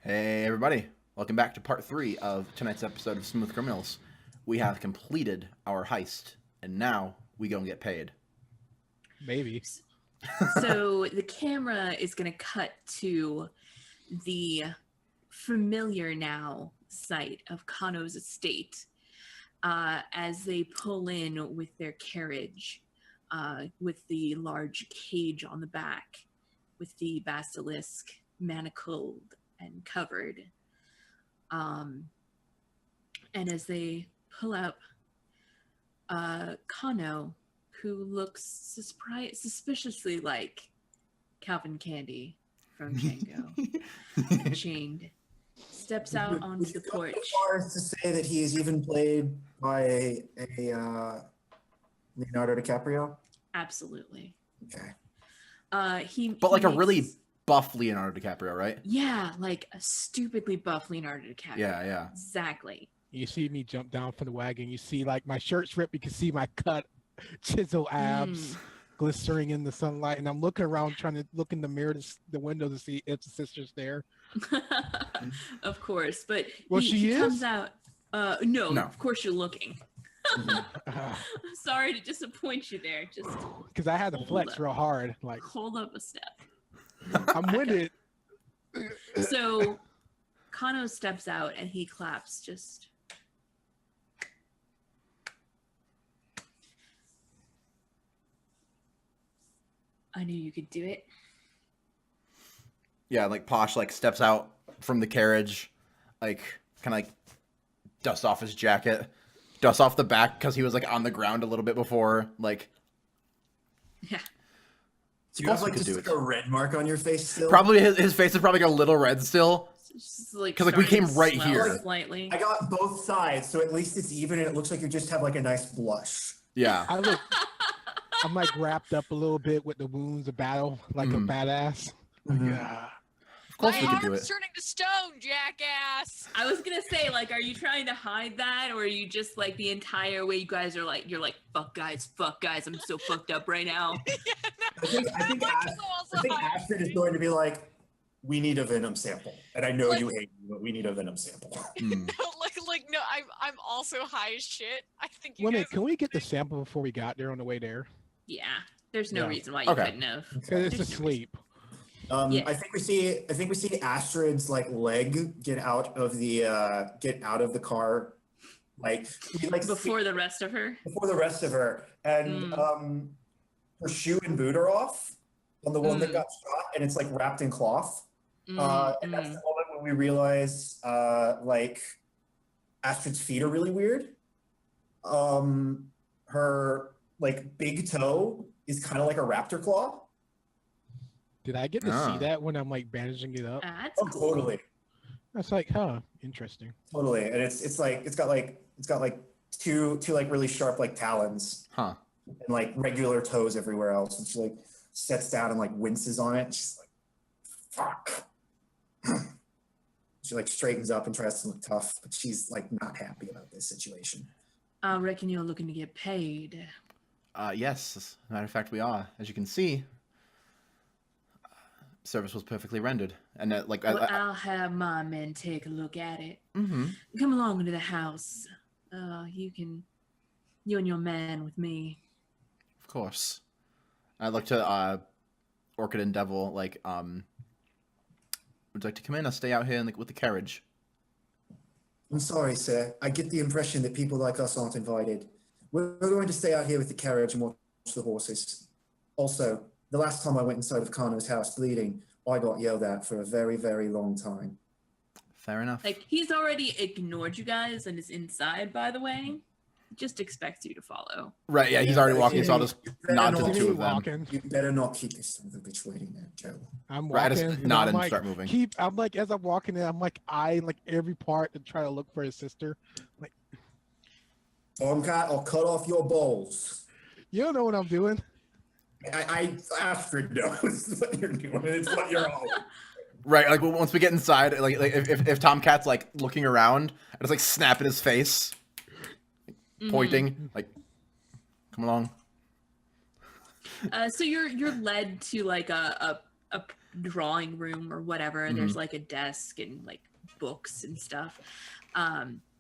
Hey everybody, welcome back to part 3 of tonight's episode of Smooth Criminals. We have completed our heist, and now we go and get paid. Maybe. So the camera is going to cut to the familiar now site of Kano's estate as they pull in with their carriage, with the large cage on the back, with the basilisk manacled and covered. And as they pull up, Kano, who looks suspiciously like Calvin Candy from Django, chained, steps out onto the porch. As far as to say that he is even played by a Leonardo DiCaprio? Absolutely. Okay. But like a really buff Leonardo DiCaprio, right? Yeah, like a stupidly buff Leonardo DiCaprio. Yeah. Exactly. You see me jump down from the wagon. You see like my shirt's ripped. You can see my cut, chisel abs glistering in the sunlight. And I'm looking around trying to look in the mirror, the window to see if the sister's there. Of course. But Well, he she comes is? out. No, No. of course you're looking. Sorry to disappoint you there. Just Because I had to flex real hard. Like, hold up a step. I'm winded. So Kano steps out and he claps just. I knew you could do it. Yeah, like Posh like steps out from the carriage, like kind of like dust off his jacket, dust off the back because he was like on the ground a little bit before. Like, Yeah. Do you have course we like could just do like it. a red mark on your face still? probably his face is probably like a little red still. It's just, like 'Cause, like, we starting came to right swell here. Slightly. I got both sides, so at least it's even and it looks like you just have like a nice blush. Yeah. I'm like wrapped up a little bit with the wounds of battle, like a badass. Like, Of course My we could do heart's it. turning to stone, jackass. I was gonna say, like, are you trying to hide that, or are you just like the entire way you guys are like, you're like, fuck guys, I'm so fucked up right now. I think Astrid is going to be like, we need a venom sample. And I know Like- you hate me, but we need a venom sample. No, I'm also high as shit. I think you Wait a guys. minute, can we get the sample before we got there on the way there? Yeah, there's no Yeah. reason why you Okay. couldn't have. Because it's asleep. Yeah. I think we see Astrid's like leg get out of the car, like we like Before the rest of her. before the rest of her, and her shoe and boot are off on the one that got shot, and it's like wrapped in cloth. And that's the moment when we realize like Astrid's feet are really weird. Her like big toe is kind of like a raptor claw. Did I get to Ah. see that when I'm like bandaging it up? That's Oh, cool. totally. That's like, interesting. Totally, and it's got like two like really sharp like talons Huh. and like regular toes everywhere else, and she like sets down and like winces on it. And she's like, "Fuck." She like straightens up and tries to look tough, but she's like not happy about this situation. I reckon you're looking to get paid. Yes, as a matter of fact, we are. As you can see, service was perfectly rendered, and Well, I'll have my men take a look at it. Mhm. Come along into the house. You and your man with me. Of course. I look to Orchid and Devil like, would you like to come in or stay out here with the carriage? I'm sorry, sir. I get the impression that people like us aren't invited. We're going to stay out here with the carriage and watch the horses. Also, the last time I went inside of Kano's house bleeding, I got yelled at for a very, very long time. Fair enough. Like, he's already ignored you guys and is inside, by the way. Just expects you to follow. Right, yeah, he's already walking, so I'll just nod to the not two of them. Walking. You better not keep this son of a bitch waiting there, Joe. I'm Right, I walking. just and nod I'm and like, start moving. I'm like, as I'm walking in, I'm like eyeing like every part to try to look for his sister. Like, TomCat, I'll cut off your balls. you don't know what I'm doing. Astrid knows what you're doing. It's what you're all. Right, like once we get inside, like if TomCat's like looking around, I just like snap in his face, pointing, like, come along. So you're led to like a drawing room or whatever. There's like a desk and like books and stuff.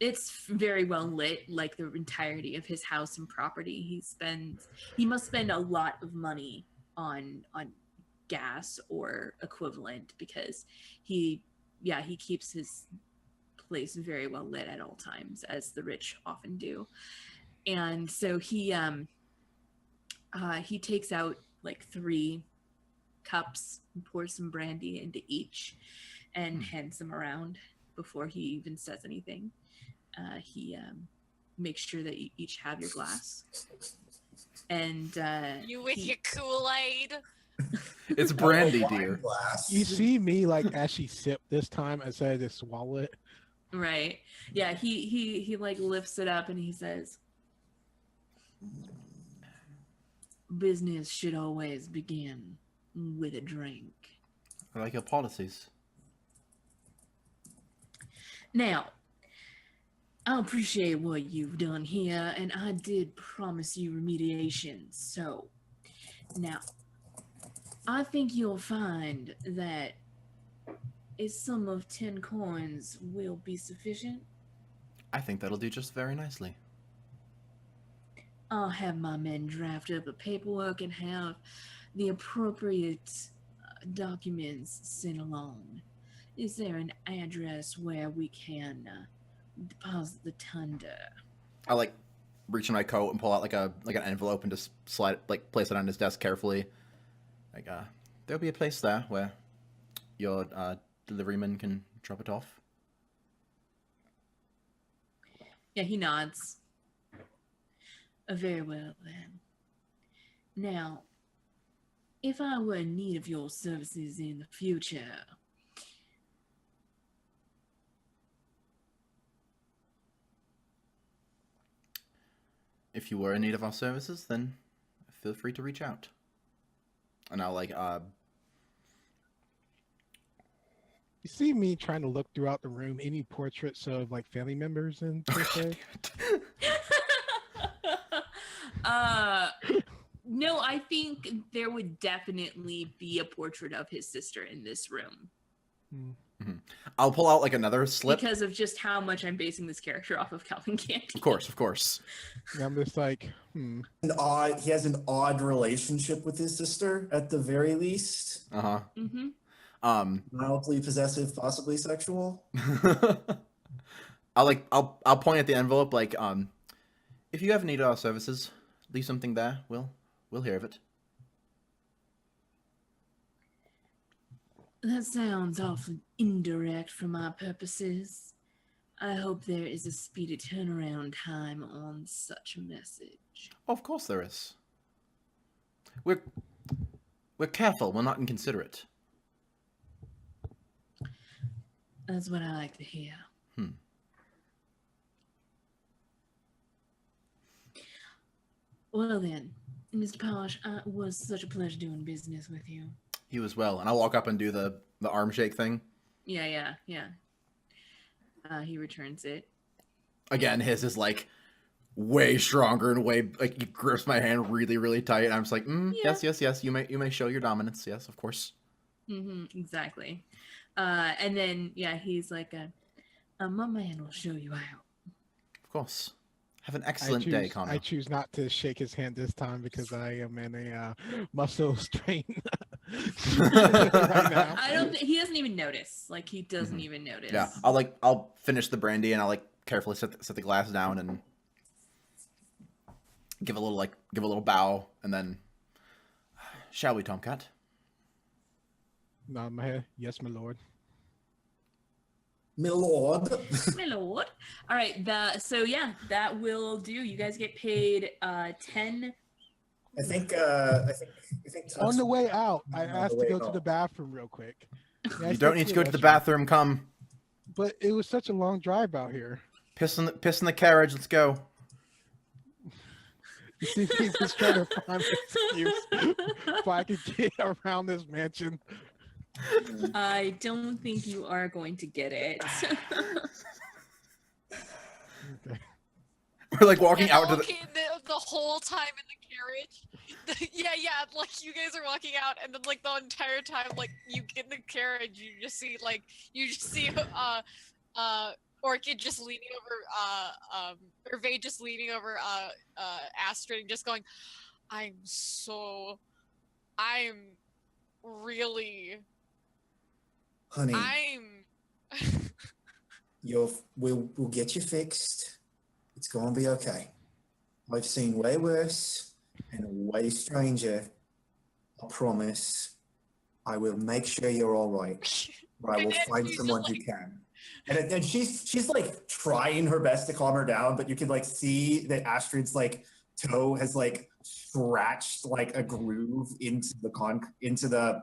It's very well lit, like the entirety of his house and property. He must spend a lot of money on gas or equivalent, because he keeps his place very well lit at all times, as the rich often do. And so he takes out like 3 cups and pours some brandy into each and hands them around before he even says anything. He makes sure that you each have your glass. And You with your Kool-Aid? It's brandy, Wine dear. glass. You see me like actually sip this time instead of just swallow it. right, yeah, he like lifts it up and he says, "Business should always begin with a drink." I like your policies. Now, I appreciate what you've done here, and I did promise you remediation. So, now, I think you'll find that a sum of 10 coins will be sufficient. I think that'll do just very nicely. I'll have my men draft up a paperwork and have the appropriate documents sent along. Is there an address where we can deposit the tundra? I like reach in my coat and pull out like an envelope and just place it on his desk carefully. Like there'll be a place there where your deliveryman can drop it off. Yeah, he nods. Very well, then. Now, if I were in need of your services in the future, If you were in need of our services, then feel free to reach out. And I'll You see me trying to look throughout the room, any portraits of like family members and per se? no, I think there would definitely be a portrait of his sister in this room. I'll pull out like another slip. Because of just how much I'm basing this character off of Calvin Candy. Of course. And I'm just like, He has an odd relationship with his sister, at the very least. Mm-hmm. Mildly possessive, possibly sexual. I'll point at the envelope like, if you ever need our services, leave something there. We'll hear of it. That sounds awfully indirect for my purposes. I hope there is a speedy turnaround time on such a message. Of course there is. We're careful. We're not inconsiderate. That's what I like to hear. Well then, Mr. Polish, it was such a pleasure doing business with you. You as well. And I'll walk up and do the arm shake thing. Yeah. He returns it. Again, his is like way stronger and way like he grips my hand really, really tight. And I'm just like, yes. You may show your dominance. Yes, of course. Exactly. And then he's like, my man will show you out. Of course. Have an excellent day, Connor. I choose not to shake his hand this time because I am in a muscle strain right now. I don't. He doesn't even notice. Like he doesn't even notice. Yeah, I'll finish the brandy and I'll like carefully set the glass down and give a little bow and then, shall we, TomCat? Nod my head. Yes, my lord. My lord. My lord. All right. That will do. You guys get paid 10. I think On the way out, I On the asked to way go to out. the bathroom real quick. You don't need to go to the bathroom. Come, But it was such a long drive out here. piss in the carriage. Let's go. You see, he's just trying to find an excuse if I could get around this mansion. I don't think you are going to get it. Okay. We're like walking And out to the. the whole time in the carriage, Yeah, like you guys are walking out, and then like the entire time, like you get in the carriage, you just see Orchid just leaning over or Vay just leaning over Astrid and just going, I'm really Honey, I'm we'll get you fixed. It's gonna be okay. I've seen way worse and way stranger. I promise. I will make sure you're all right. Or I will And then find she's someone just who can. And she's like trying her best to calm her down, but you can like see that Astrid's like toe has like scratched like a groove into the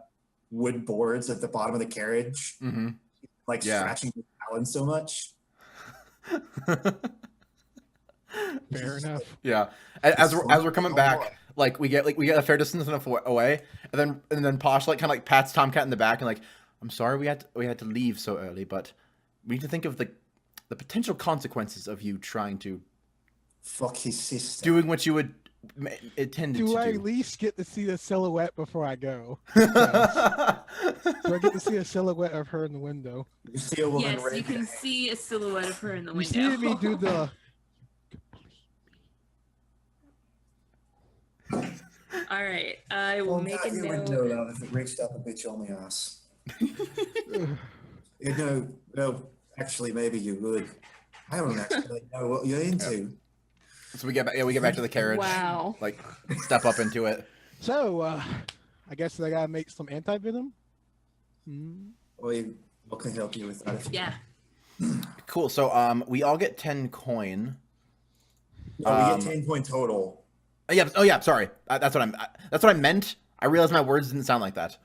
wood boards at the bottom of the carriage, Mm-hmm. like Yeah. scratching the talon so much. Fair enough. Yeah. As we're coming back, like we get a fair distance enough away, and then Posh like kind of like pats TomCat in the back and like, I'm sorry we had to leave so early, but we need to think of the potential consequences of you trying to Fuck his sister. doing what you would intended Do to I do. at least get to see the silhouette before I go? Yes. Do I get to see a silhouette of her in the window? You see a woman Yes, ready you to can see a silhouette of her in the You window. see me do the. All right, I will make a you would note. know that if it reached up a bitch on the ass. No, actually, maybe you would. I don't actually know what you're into. So we get back to the carriage. Wow. Like step up into it. So, I guess I gotta make some anti venom. What can help you with that? Yeah. Cool. So we all get 10 coin. No, we get 10 point total. Yeah. Oh yeah. Sorry. That's what I meant. I realized my words didn't sound like that.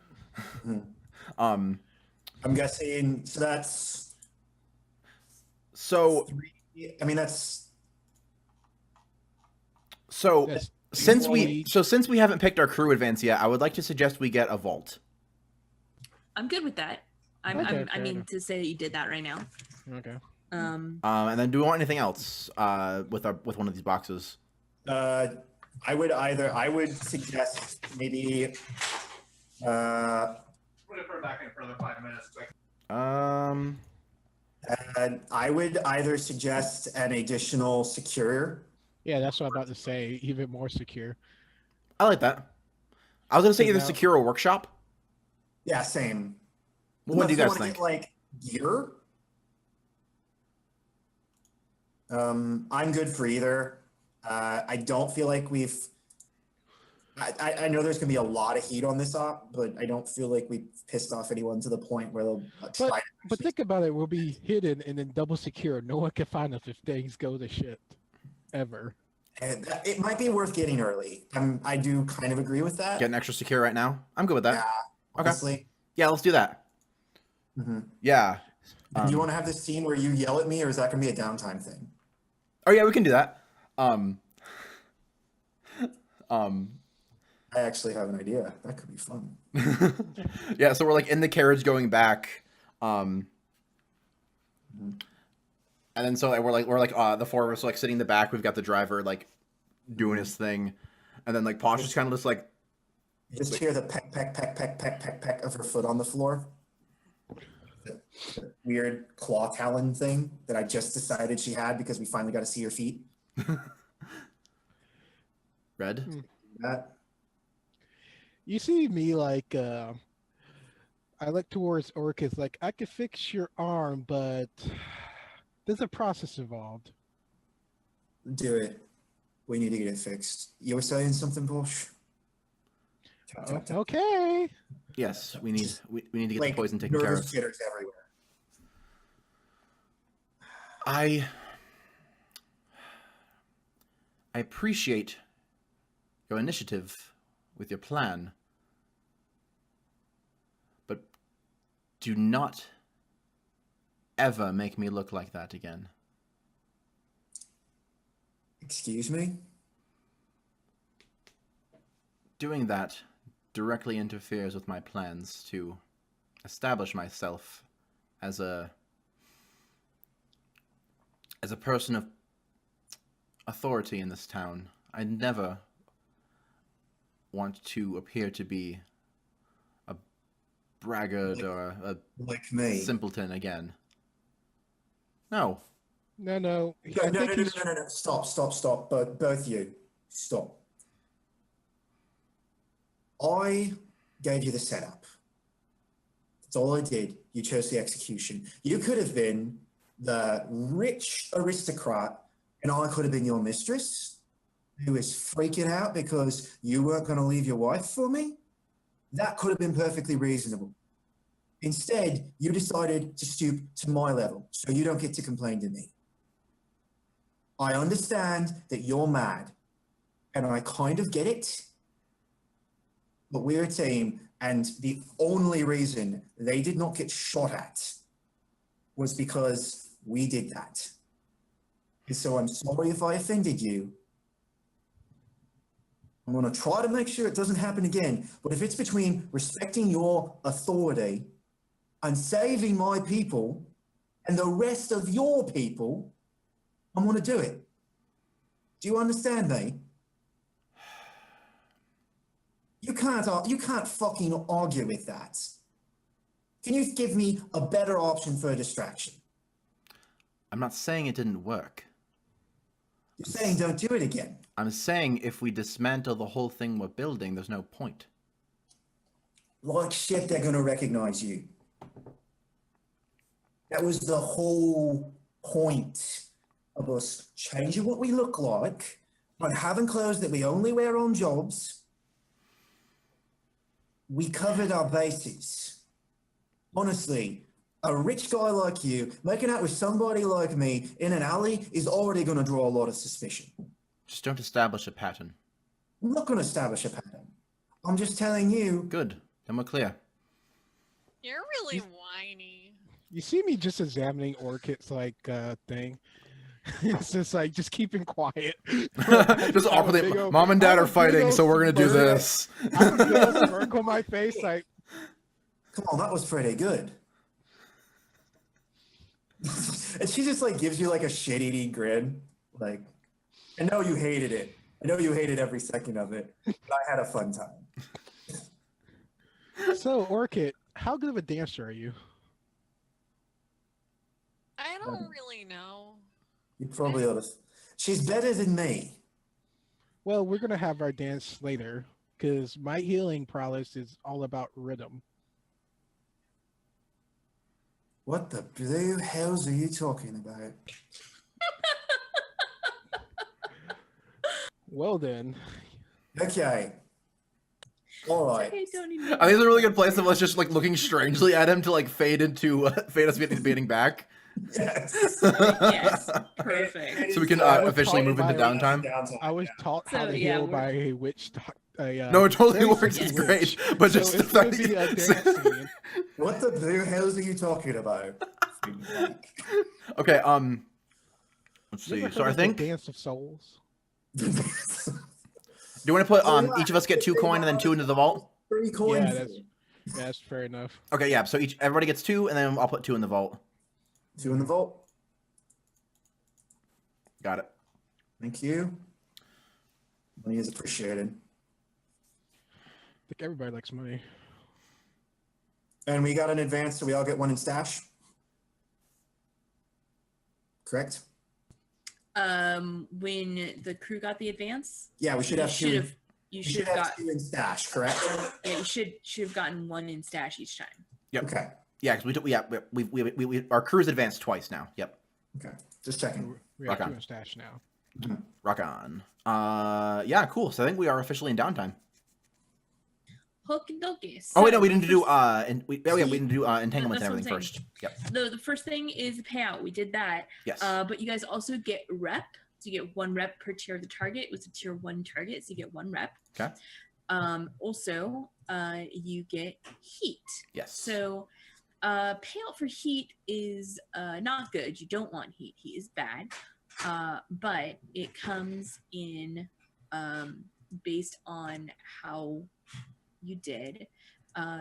I'm guessing. So that's. So. 3. I mean, that's. So Yes. since we haven't picked our crew advance yet, I would like to suggest we get a vault. I'm good with that. I fair mean enough. to say that you did that right now. Okay. And then do we want anything else with one of these boxes? I would suggest maybe. Put it back in for another 5 minutes. Quick. I would either suggest an additional secure. Yeah, that's what I'm about to say. Even more secure. I like that. I was gonna say So either now- secure or workshop. Yeah, same. What do you Unless guys wanna think? Get, like gear. I'm good for either. I don't feel like we've. I know there's gonna be a lot of heat on this op, but I don't feel like we've pissed off anyone to the point where they'll try. But think about it. We'll be hidden and then double secure. No one can find us if things go to shit. Ever. And it might be worth getting early. I do kind of agree with that. Getting extra secure right now. I'm good with that. Yeah, Okay. honestly. Yeah, let's do that. Mhm. Yeah. Do you want to have this scene where you yell at me, or is that gonna be a downtime thing? Oh yeah, we can do that. I actually have an idea. That could be fun. Yeah, so we're like in the carriage going back. And then so we're like the four of us like sitting in the back. We've got the driver like doing his thing, and then like Posh is kind of just like You just hear the peck, peck, peck, peck, peck, peck, peck of her foot on the floor. The weird claw talon thing that I just decided she had because we finally got to see her feet. red. That You see me like I look towards Orchid like I could fix your arm, but there's a process involved. do it. We need to get it fixed. You were saying something, Bosch? Tap, tap, tap. Okay. Yes, we need to get Like the poison taken care nervous of. jitters everywhere. I appreciate your initiative with your plan, but do not ever make me look like that again. Excuse me? Doing that directly interferes with my plans to establish myself as a person of authority in this town. I never want to appear to be a braggart or a Like me. simpleton again. No. No. No, I no, think no, he's no. Stop. Both you. Stop. I gave you the setup. That's all I did. You chose the execution. You could have been the rich aristocrat, and I could have been your mistress, who is freaking out because you weren't going to leave your wife for me. That could have been perfectly reasonable. Instead, you decided to stoop to my level, so you don't get to complain to me. I understand that you're mad, and I kind of get it, but we're a team, and the only reason they did not get shot at was because we did that. And so I'm sorry if I offended you. I'm going to try to make sure it doesn't happen again, but if it's between respecting your authority and saving my people and the rest of your people, I'm going to do it. Do you understand me? You can't fucking argue with that. Can you give me a better option for a distraction? I'm not saying it didn't work. You're saying don't do it again. I'm saying if we dismantle the whole thing we're building, there's no point. Like shit, they're going to recognize you. That was the whole point of us changing what we look like, but having clothes that we only wear on jobs. We covered our bases. Honestly, a rich guy like you making out with somebody like me in an alley is already going to draw a lot of suspicion. Just don't establish a pattern. I'm not going to establish a pattern. I'm just telling you. Good. Then we're clear. You're really whiny. You see me just examining Orchid's like thing. It's just like just keeping quiet. Just awkwardly, Mom and Dad are fighting, so we're gonna do this. I have a big old smirk on my face, like. Come on, that was pretty good. And she just like gives you like a shit-eating grin. Like, I know you hated it. I know you hated every second of it, but I had a fun time. So, Orchid, how good of a dancer are you? I don't really know. You probably ought to. She's better than me. Well, we're gonna have our dance later because my healing prowess is all about rhythm. What the blue hells are you talking about? Well then, Okay. All right. Okay, Tony. I think it's a really good place of us just like looking strangely at him to like fade us beating back. Yes. Yes, perfect. So we can officially move into downtime. I was taught how So, to yeah, heal we're- by a witch. No, it totally very works. It's simple great. witch. But So just the it's gonna fact be a dance that scene. What the blue hells are you talking about? Okay, let's You see. ever So heard I of the think, Dance of Souls. do you want to put each of us get 2 coin and then 2 into the vault? 3 coins. Yeah, that's fair enough. Okay, yeah. So everybody gets 2, and then I'll put 2 in the vault. 2 in the vault. Got it. Thank you. Money is appreciated. I think everybody likes money. And we got an advance, so we all get 1 in stash. Correct? When the crew got the advance, Yeah, we should have 2. You We should have got 2 in stash, correct? yeah, you should have gotten 1 in stash each time. Yep. Okay. Yeah, because we our crew's advanced twice now. Yep. Okay. Just checking. We got Rock 2 on. in stash now. Rock on. Yeah, cool. So I think we are officially in downtime. Hokey dokey. Oh wait, no, So we didn't do first- we didn't do entanglements and That's everything what I'm first. Yep. The first thing is the payout. We did that. Yes. But you guys also get rep. So you get 1 rep per tier of the target. It was a tier 1 target, so you get 1 rep. Okay. Also, you get heat. Yes. So payout for heat is not good. You don't want heat. Heat is bad. But it comes in based on how you did.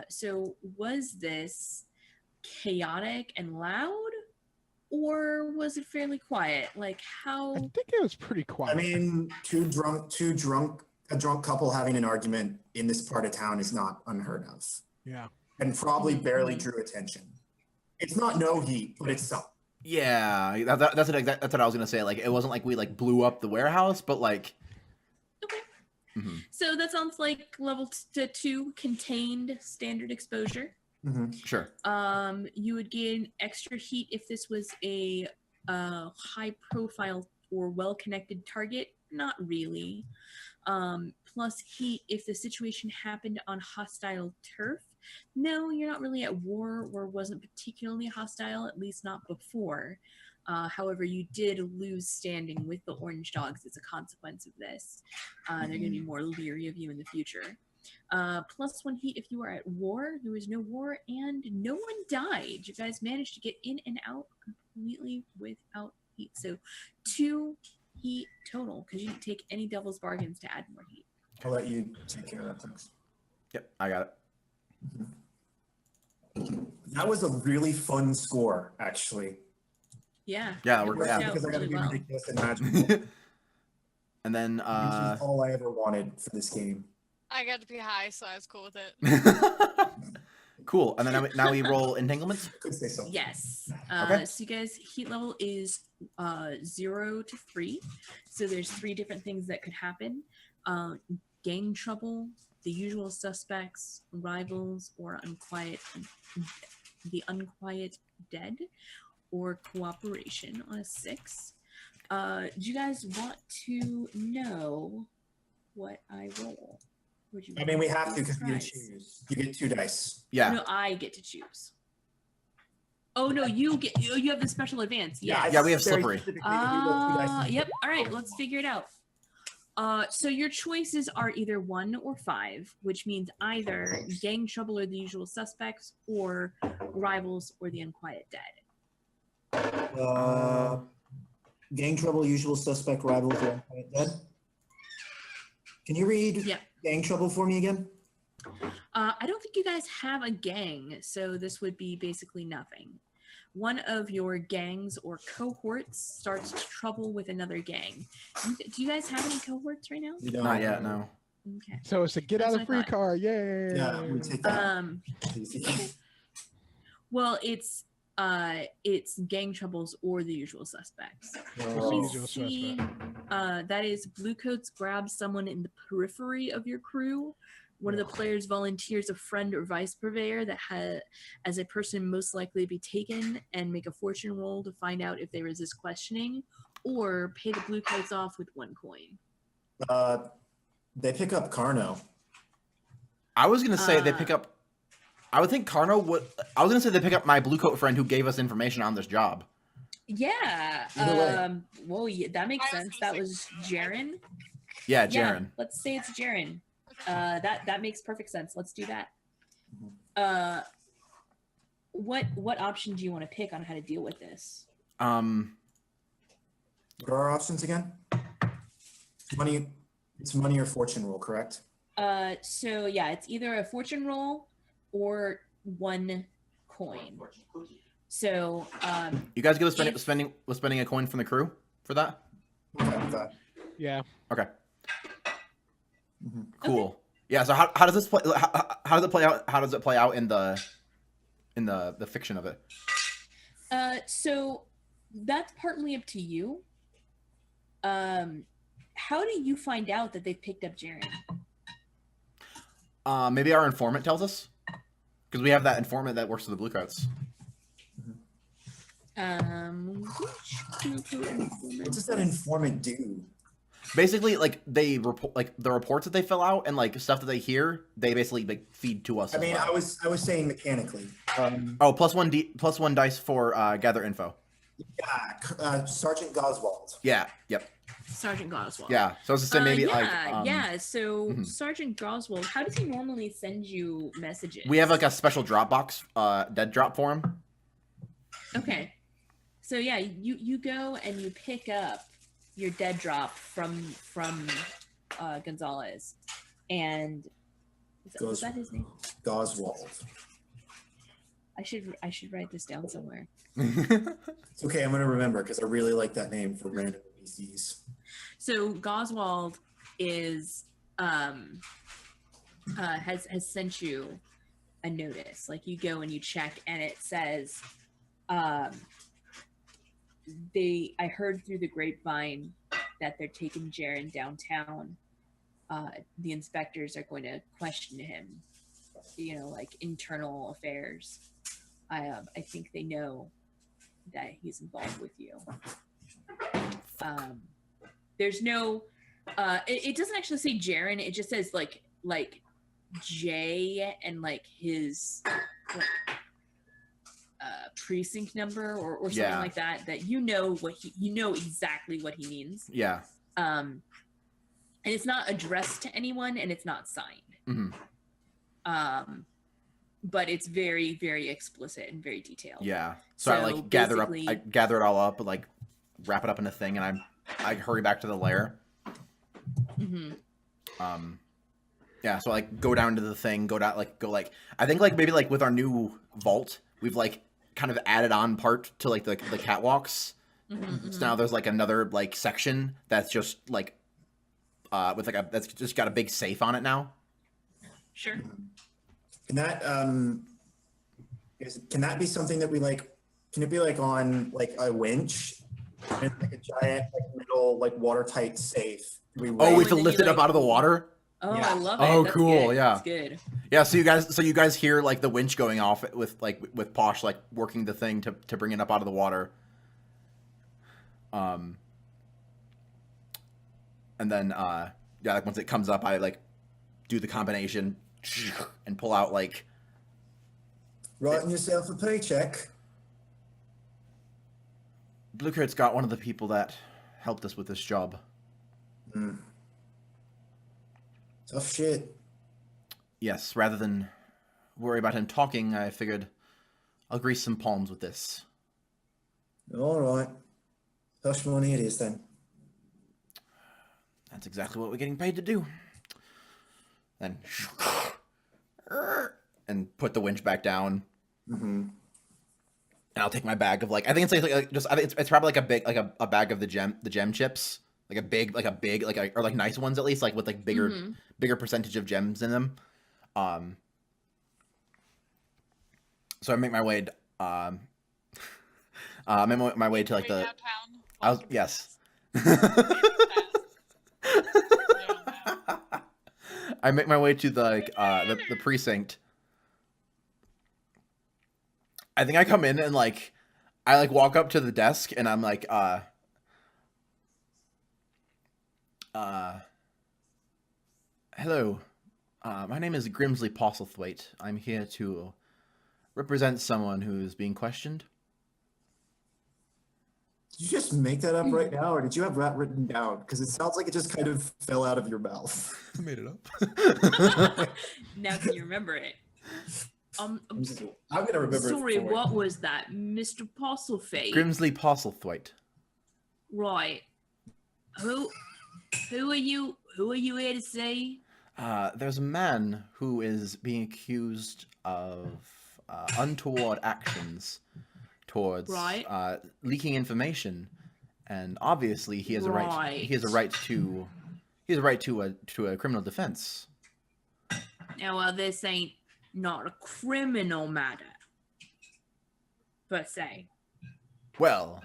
So was this chaotic and loud, or was it fairly quiet? Like I how? think it was pretty quiet. I mean, two drunk a drunk couple having an argument in this part of town is not unheard of, Yeah. and probably barely drew attention. It's not no heat, but it's some. Yeah, that's what I was gonna say. Like, it wasn't like we like blew up the warehouse, but like. Okay. Mm-hmm. So that sounds like level 2 contained standard exposure. Sure. You would gain extra heat if this was a high profile or well connected target. Not really. Plus heat if the situation happened on hostile turf. No, you're not really at war or wasn't particularly hostile, at least not before. However, you did lose standing with the orange dogs as a consequence of this. They're going to be more leery of you in the future. +1 heat if you were at war. There was no war and no one died. You guys managed to get in and out completely without heat. So 2 heat total because you didn't take any devil's bargains to add more heat. I'll let you take care of that. Thanks. Yep, I got it. That was a really fun score, actually. Yeah. Yeah, it we're worked yeah. out Because I gotta really be well. ridiculous and magical. And then Which is all I ever wanted for this game. I got to be high, so I was cool with it. cool. And then now we roll entanglements. Could say so. Yes. Okay. So you guys, heat level is 0 to 3. So there's 3 different things that could happen. Gang trouble, the usual suspects, rivals, or the unquiet dead, or cooperation on a 6. Do you guys want to know what I roll? Would you I mean, we have to roll because you dice? choose. You get 2 dice. Yeah. No, I get to choose. Oh no, you have the special advance. Yes. Yeah, we have very slippery. specifically that we roll 2 dice and Yep. All right, let's figure it out. So your choices are either 1 or 5, which means either gang trouble or the usual suspects, or rivals or the unquiet dead. Gang trouble, usual suspect, rivals, or unquiet dead. Can you read Yeah. gang trouble for me again? I don't think you guys have a gang, so this would be basically nothing. One of your gangs or cohorts starts trouble with another gang. Do you guys have any cohorts right now? You don't. Not yet. No. Okay. So it's a get That's out what of I free thought. card. Yay. Yeah, we take that. Easy. Well, it's gang troubles or the usual suspects. Let me Usual see. That is blue coats grab someone in the periphery of your crew. One of the players volunteers a friend or vice purveyor that as a person most likely to be taken and make a fortune roll to find out if they resist questioning, or pay the blue coats off with 1 coin. They pick up Carno. I was gonna say they pick up. I would think Carno would. I was gonna say they pick up my blue coat friend who gave us information on this job. Yeah. Either way. Well, yeah, that makes I was sense. gonna That was Jaren. Yeah, Yeah, Jaren. let's say it's Jaren. That makes perfect sense. Let's do that. What option do you want to pick on how to deal with this? What are our options again? Money. It's money or fortune roll, correct? So yeah, it's either a fortune roll or 1 coin. So You guys give us spending a coin from the crew for that. Okay, with that. Yeah. Okay. Mhm. Cool. Yeah. So how does this play? How does it play out? How does it play out in the fiction of it? so that's partly up to you. How do you find out that they picked up Jaren? Maybe our informant tells us, because we have that informant that works for the Blue Coats. What does that informant do? Basically, like they report, like the reports that they fill out and like stuff that they hear, they basically like feed to us. I as mean, well. I was saying mechanically. Oh, +1 dice for gather info. Yeah, Sergeant Goswald. Yeah. Yep. Sergeant Goswald. Yeah. So I was just saying maybe yeah. So mhm. Sergeant Goswald, how does he normally send you messages? we have like a special Dropbox dead drop for him. Okay. So yeah, you go and you pick up your dead drop from Gonzalez, and was that his name? Goswald. I should write this down somewhere. It's okay, I'm gonna remember because I really like that name for random NPCs. So Goswald is has sent you a notice. Like you go and you check, and it says, I heard through the grapevine that they're taking Jaren downtown. The inspectors are going to question him. You know, like internal affairs. I think they know that he's involved with you. There's no. It doesn't actually say Jaren. It just says like Jay and like his like, precinct number or something like that. That you know exactly what he means. Yeah. And it's not addressed to anyone, and it's not signed. Mm-hmm. But it's very, very explicit and very detailed. Yeah. So I like gather it all up, like wrap it up in a thing, and I hurry back to the lair. Mm-hmm. Yeah. So like go down to the thing, I think like maybe like with our new vault, we've like kind of added on part to like the catwalks. Mm-hmm. So now there's like another like section that's just like with like that's just got a big safe on it now. Sure. Can that be something that we like? Can it be like on like a winch and like a giant like middle like watertight safe? We to lift it up out of the water. Oh, Yeah. I love it. Oh, That's cool. Good. Yeah. That's good. Yeah. So you guys hear like the winch going off with Posh like working the thing to bring it up out of the water. And then like once it comes up, I like do the combination and pull out like writing yourself a paycheck. Bluecoat's got one of the people that helped us with this job. Tough shit. Yes, rather than worry about him talking, I figured I'll grease some palms with this. All right. Hush money it is then. That's exactly what we're getting paid to do. Then and put the winch back down. Mm-hmm. And I'll take my bag of like I think it's probably like a big like a bag of the gem chips. Like a big or like nice ones at least, like with like bigger percentage of gems in them. So I make my way my way to like the downtown. Yes. I make my way to the like the precinct. I think I come in and like I like walk up to the desk and I'm like hello. My name is Grimsley Postlethwaite. I'm here to represent someone who's being questioned. Did you just make that up right now, or did you have that written down? Because it sounds like it just kind of fell out of your mouth. I made it up. Now can you remember it? I'm gonna remember. sorry, it what was that, Mr. Postlethwaite? Grimsley Postlethwaite. Right. Who are you? Who are you here to see? There's a man who is being accused of untoward actions towards leaking information, and obviously he has a right. He has a right to. He has a right to a criminal defense. Now, well, this ain't not a criminal matter, per se. Well,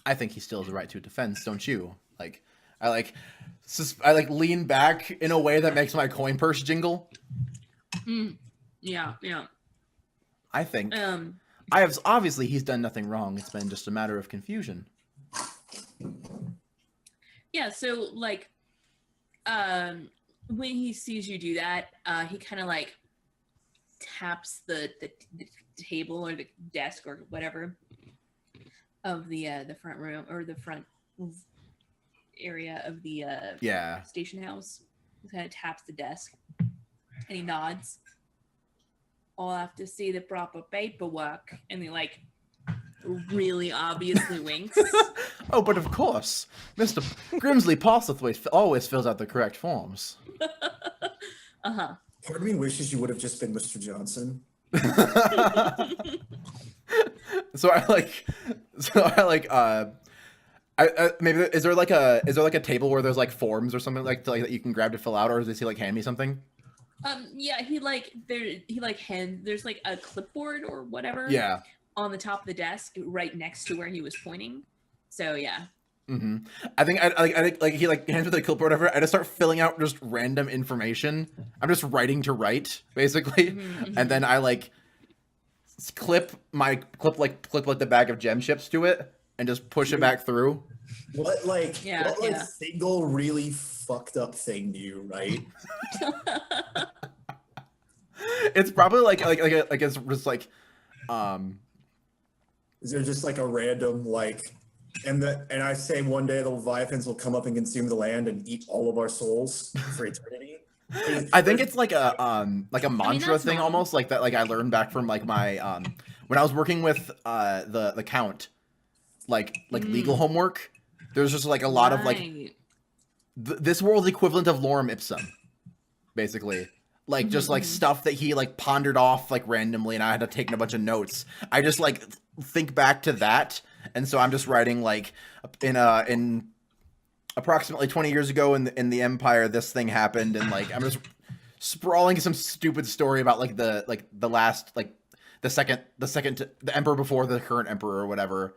I think he still has a right to a defense, don't you? Like, I lean back in a way that makes my coin purse jingle. Yeah. I think. Obviously he's done nothing wrong. It's been just a matter of confusion. Yeah. So like, when he sees you do that, he kind of like taps the table or the desk or whatever of the front room or the front area of the station house. He kind of taps the desk and he nods. I'll have to see the proper paperwork, and he like really obviously winks. Oh, but of course, Mr. Grimsley Postlethwaite always fills out the correct forms. Uh-huh. Part of me wishes you would have just been Mr. Johnson. So I Maybe is there like a table where there's like forms or something like that you can grab to fill out, or does he like hand me something? Yeah, he hands there's like a clipboard or whatever. Yeah. On the top of the desk, right next to where he was pointing. So yeah. Mm-hmm. I think he like hands me the clipboard or whatever. I just start filling out just random information. I'm just writing to write basically, and then I like clip the bag of gem chips to it and just push it back through. What Yeah. single really fucked up thing do you write? It's probably like it's just like Is there just like a random and I say one day the Leviathans will come up and consume the land and eat all of our souls for eternity? I think it's like a mantra that's thing normal. almost like that. Like I learned back from like my when I was working with the count, like legal homework. There's just like a lot of like Right. this world's equivalent of lorem ipsum, basically. Like just like stuff that he like pondered off like randomly, and I had to take a bunch of notes. I just like think back to that, and so I'm just writing like in approximately 20 years ago in the Empire, this thing happened, and like I'm just sprawling some stupid story about like the last like the emperor before the current emperor or whatever.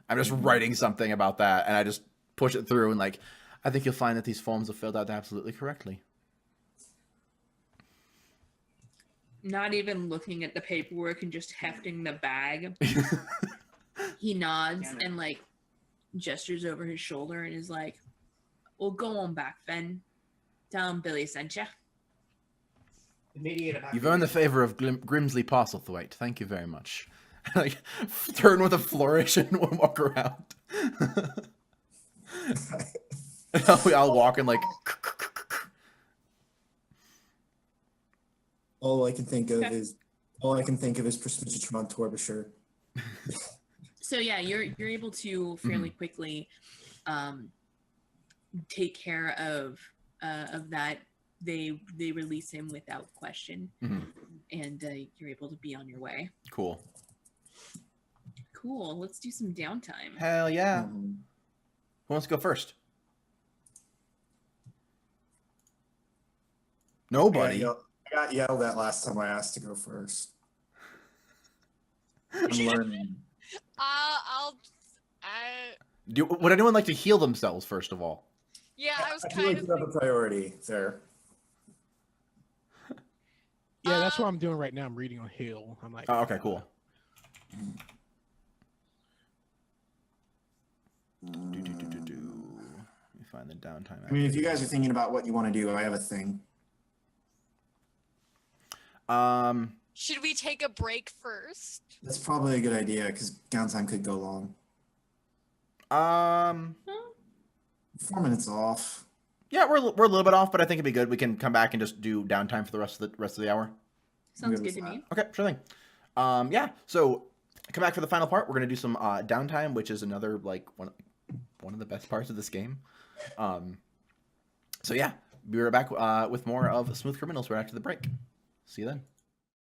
I'm just writing something about that, and I just push it through, and like I think you'll find that these forms are filled out absolutely correctly. Not even looking at the paperwork and just hefting the bag. He nods and like gestures over his shoulder and is like, "Well, go on back, then. Tell him Billy sent you." You've earned the favor of Grimsley Parselthwaite. Thank you very much. Like, turn with a flourish and walk around. I'll walk and like. All I can think of is Presbytron Torbisher. So yeah, you're able to fairly quickly take care of that. They release him without question, and you're able to be on your way. Cool. Cool. Let's do some downtime. Hell yeah. Who wants to go first? Nobody. I got yelled at last time I asked to go first. I'm learning. Would anyone like to heal themselves first of all? Yeah, I was I feel kind like of. you have a priority there. Yeah, that's what I'm doing right now. I'm reading on Hill. I'm like, Oh, okay, cool. Let me find the downtime. I mean, if you guys are thinking about what you want to do, I have a thing. Should we take a break first? That's probably a good idea because downtime could go long. 4 minutes off. Yeah, we're a little bit off, but I think it'd be good. We can come back and just do downtime for the rest of the hour. Sounds good to me. Okay, sure thing. Yeah, so come back for the final part. We're gonna do some downtime, which is another like one of the best parts of this game. So yeah, be right back with more of Smooth Criminals right after the break. See you then.